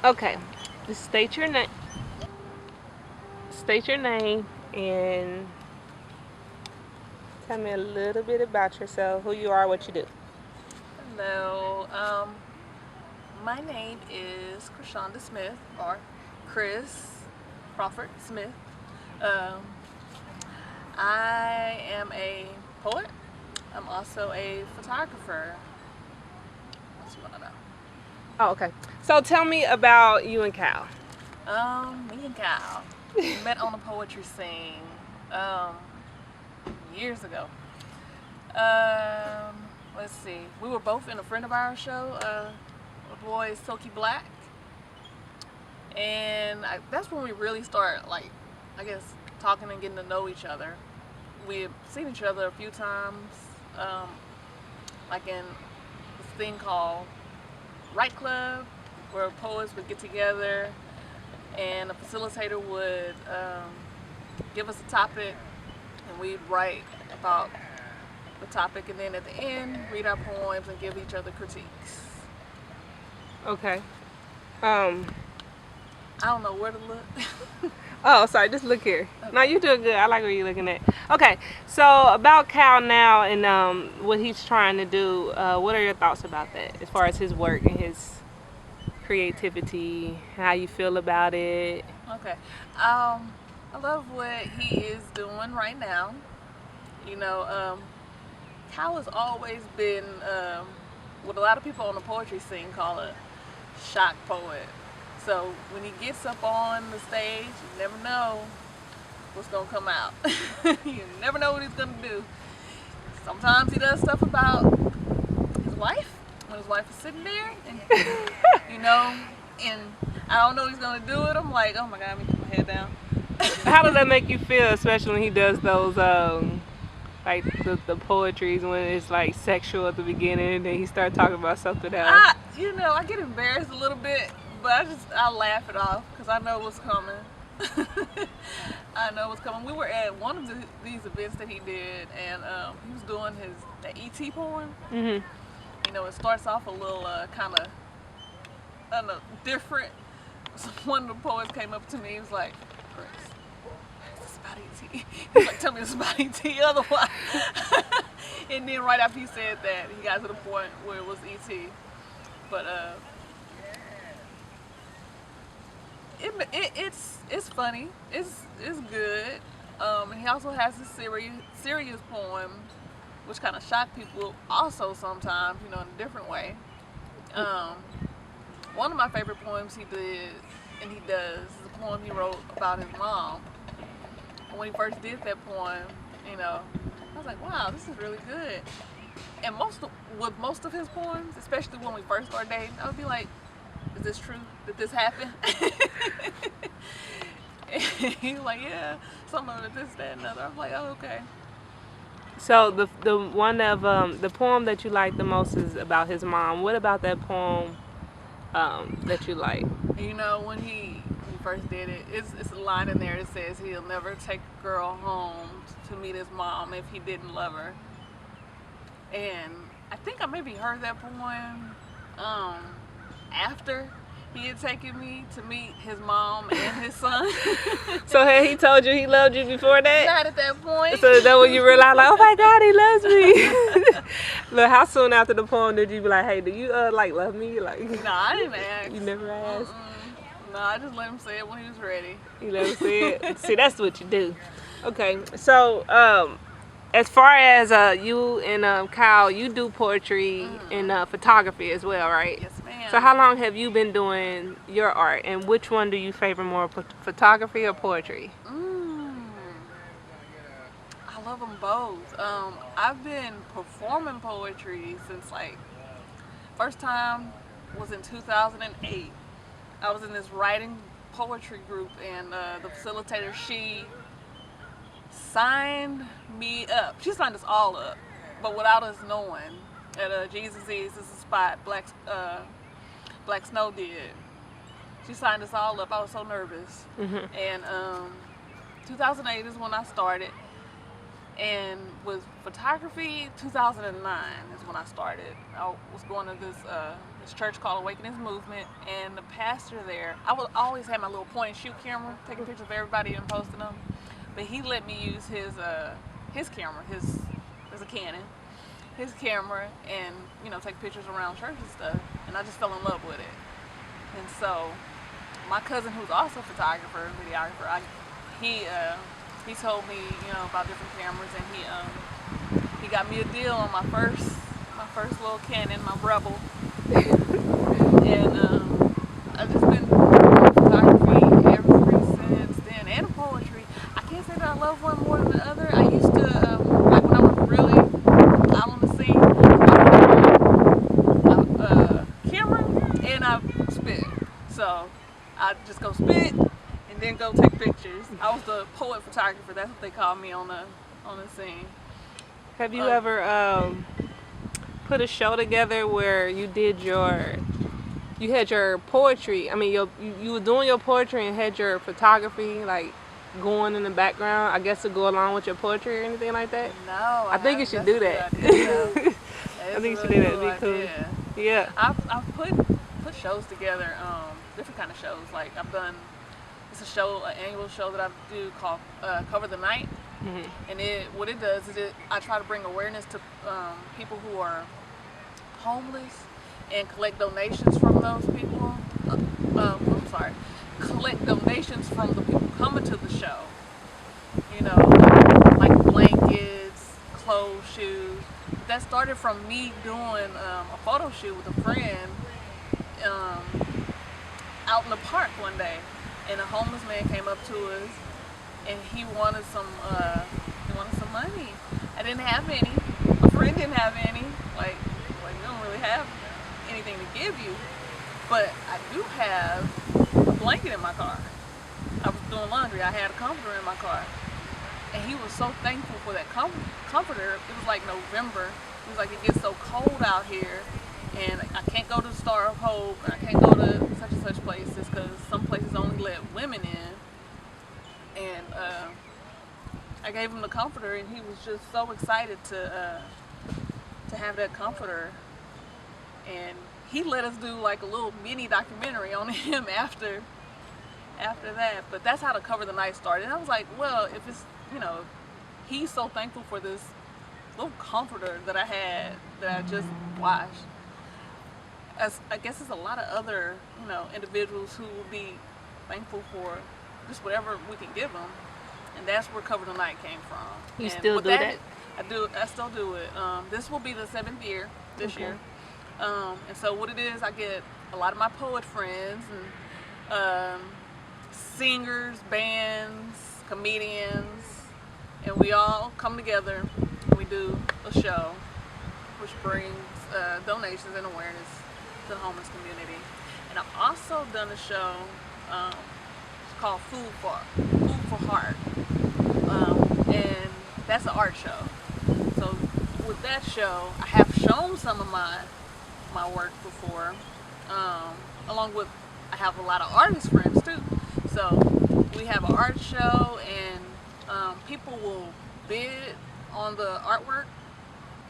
Okay, just state your name. State your name and tell me a little bit about yourself, who you are, what you do. Hello. My name is Krishonda Smith, or Chris Crawford Smith. Um, I am a poet. I'm also a photographer. What you wanna know? Oh, okay. So tell me about you and Cal. Me and Kyle met on a poetry scene um, years ago. Um, let's see. We were both in a friend of ours show. The boy is Silky Black. And that's when we really start, like, I guess, talking and getting to know each other. We've seen each other a few times, um, like in this thing called Right Club, where poets would get together and a facilitator would give us a topic and we'd write about the topic, and then at the end read our poems and give each other critiques. Okay. Um. I don't know where to look. Oh, sorry. Just look here. No, you doing good. I like what you're looking at. Okay. So about Cal now and what he's trying to do. What are your thoughts about that, as far as his work and his creativity? How you feel about it? Okay. I love what he is doing right now. You know, Cal has always been what a lot of people on the poetry scene call a shock poet. So when he gets up on the stage, you never know what's gonna come out. You never know what he's gonna do. Sometimes he does stuff about his wife when his wife is sitting there, and you know, and I don't know what he's gonna do with him. Like, oh my god, let me put my head down. How does that make you feel, especially when he does those like the poetries when it's like sexual at the beginning and then he start talking about something else? I get embarrassed a little bit, but I laugh it off because I know what's coming. I know what's coming. We were at one of these events that he did, and he was doing the ET poem. Mhm. You know, it starts off a little kind of, I don't know, different. So one of the poets came up to me. He was like, "Chris, this is about ET." He was like, "Tell me this about ET, otherwise." And then right after he said that, he got to the point where it was ET. But it's funny. It's good. And he also has this serious poem, which kind of shock people also sometimes, you know, in a different way. Um, One of my favorite poems he did, and he does, is a poem he wrote about his mom. And when he first did that poem, you know, I was like, wow, this is really good. And with most of his poems, especially when we first started dating, I would be like, is this true? Did this happen? And he was like, yeah, some of it, this, that, and other. I'm like, oh, okay. So the one of the poem that you like the most is about his mom. What about that poem that you like? You know, when he first did it, it's a line in there that says he'll never take a girl home to meet his mom if he didn't love her. And I think I maybe heard that poem after he had taken me to meet his mom and his son. So had he told you he loved you before that? Not at that point. So is that when you realized, like, oh my God, he loves me? Look, how soon after the poem did you be like, hey, do you like love me? Like, Nah, I didn't ask. You never asked? No, I just let him say it when he was ready. You never say it? See, that's what you do. Okay, so as far as you and Kyle, you do poetry and photography as well, right? Yes, ma'am. So how long have you been doing your art, and which one do you favor more, photography or poetry? I love them both. I've been performing poetry since first time was in 2008. I was in this writing poetry group, and the facilitator, she signed me up. She signed us all up, but without us knowing. At Jesus Is a spot Black Snow did. She signed us all up. I was so nervous. And 2008 is when I started. And with photography, 2009 is when I started. I was going to this church called Awakening's Movement, and the pastor there, always had my little point and shoot camera, taking pictures of everybody and posting them. But he let me use his camera, there's a Canon, his camera, and take pictures around church and stuff. And I just fell in love with it. And so my cousin, who's also a photographer, videographer, he told me, about different cameras, and he got me a deal on my first little Canon, my Rebel. And I've just been doing photography ever since then, and poetry. I can't say that I love one more than the other. I used to, like when I was really out on the scene, I would camera and I spit. So I just go spit and then go take pictures. I was the poet photographer. That's what they called me on the scene. Have you ever put a show together where you had your poetry? I mean, you were doing your poetry and had your photography like going in the background, I guess, to go along with your poetry or anything like that? No, I think you should do that. I think you should do that. It'd be cool. Yeah. I've put shows together, different kind of shows. Like I've done, it's a show, an annual show that I do called Cover the Night. Mm-hmm. And what it does is I try to bring awareness to people who are homeless and collect donations from those people. Collect donations from the people coming to the show. Like blankets, clothes, shoes. But that started from me doing a photo shoot with a friend out in the park one day, and a homeless man came up to us, and he wanted some money. I didn't have any. My friend didn't have any. Like we don't really have anything to give you, but I do have a blanket in my car. I was doing laundry. I had a comforter in my car, and he was so thankful for that comforter. It was like November. He was like, it gets so cold out here, and I can't go to the Star of Hope, and I can't go to such and such places because some places only let women in. And I gave him the comforter, and he was just so excited to have that comforter. And he let us do like a little mini documentary on him after that. But that's how the Cover the Night started. And I was like, well, if it's, he's so thankful for this little comforter that I had that I just washed. I guess there's a lot of other, individuals who will be thankful for just whatever we can give them. And that's where Cover the Night came from. You still do that? I still do it. This will be the 7th year this year. And so what it is, I get a lot of my poet friends and singers, bands, comedians, and we all come together and we do a show which brings donations and awareness to the homeless community. And I've also done a show it's called Food for Heart, and that's an art show. So with that show, I have shown some of my work before, along with I have a lot of artist friends too. So we have an art show, and people will bid on the artwork,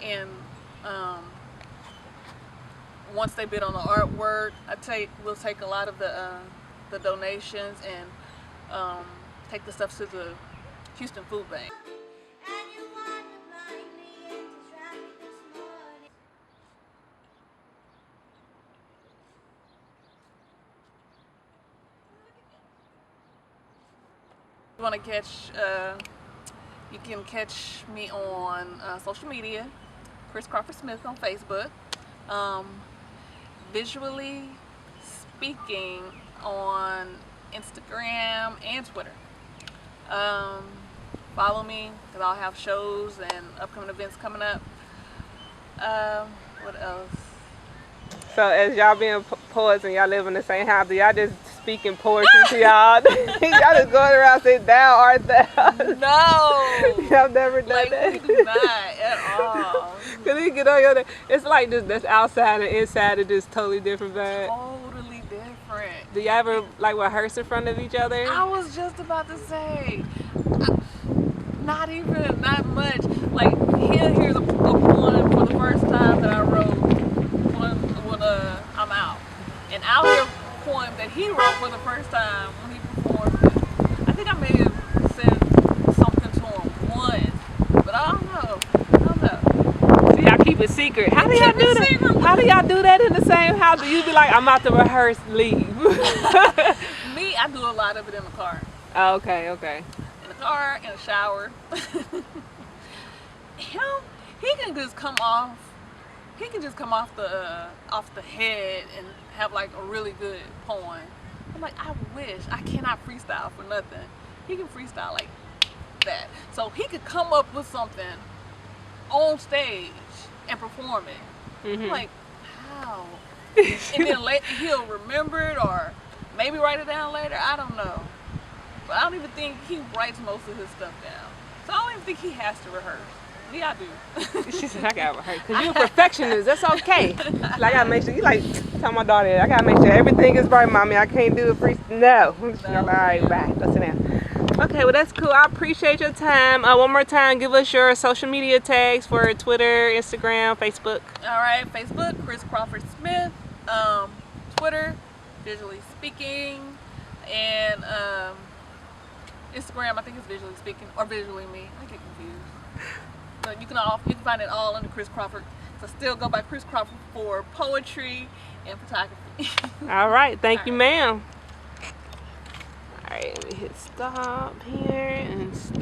and once they bid on the artwork, we'll take a lot of the donations and take the stuff to the Houston Food Bank. You want to catch, you can catch me on social media, Chris Crawford Smith on Facebook, visually speaking on Instagram and Twitter. Follow me because I'll have shows and upcoming events coming up. What else? So as y'all being poets and y'all live in the same house, do y'all just speaking poetry to y'all? Y'all just going around saying, "Thou art thou"? No. Y'all never done that? We do not at all. Cause you get on your, it's like just that's outside and inside are just totally different vibe. Totally different. Do y'all ever like rehearse in front of each other? I was just about to say, not much. Like he'll hear the poem for the first time that I wrote when I'm out, and I'll hear a poem that he wrote for the first time when he performed it. I think I may have said something to him once, but I don't know. So y'all keep it secret. How do y'all do that? How do y'all do that in the same house? Do you be like, I'm out to rehearse, leave? Me, I do a lot of it in the car. Oh, okay. In the car, in the shower. He can just come off. He can just come off the head and have like a really good poem. I'm like, I wish. I cannot freestyle for nothing. He can freestyle like that. So he could come up with something on stage and perform it. I'm like, how? And then he'll remember it or maybe write it down later. I don't know. But I don't even think he writes most of his stuff down. So I don't even think he has to rehearse. Yeah, I do. She said, I gotta rehearse. Because you're a perfectionist. That's okay. Like, I gotta make sure, you like, tell my daughter, I gotta make sure everything is right, mommy. I can't do it free. No. All right, bye. Go sit down. Okay, well, that's cool. I appreciate your time. One more time, give us your social media tags for Twitter, Instagram, Facebook. All right, Facebook, Chris Crawford Smith. Twitter, Visually Speaking. And Instagram, I think it's Visually Speaking or Visually Me. I get confused. So you can find it all under Chris Crawford. So still go by Chris Crawford for poetry and photography. All right, thank you, ma'am. All right, let me hit stop here and stop.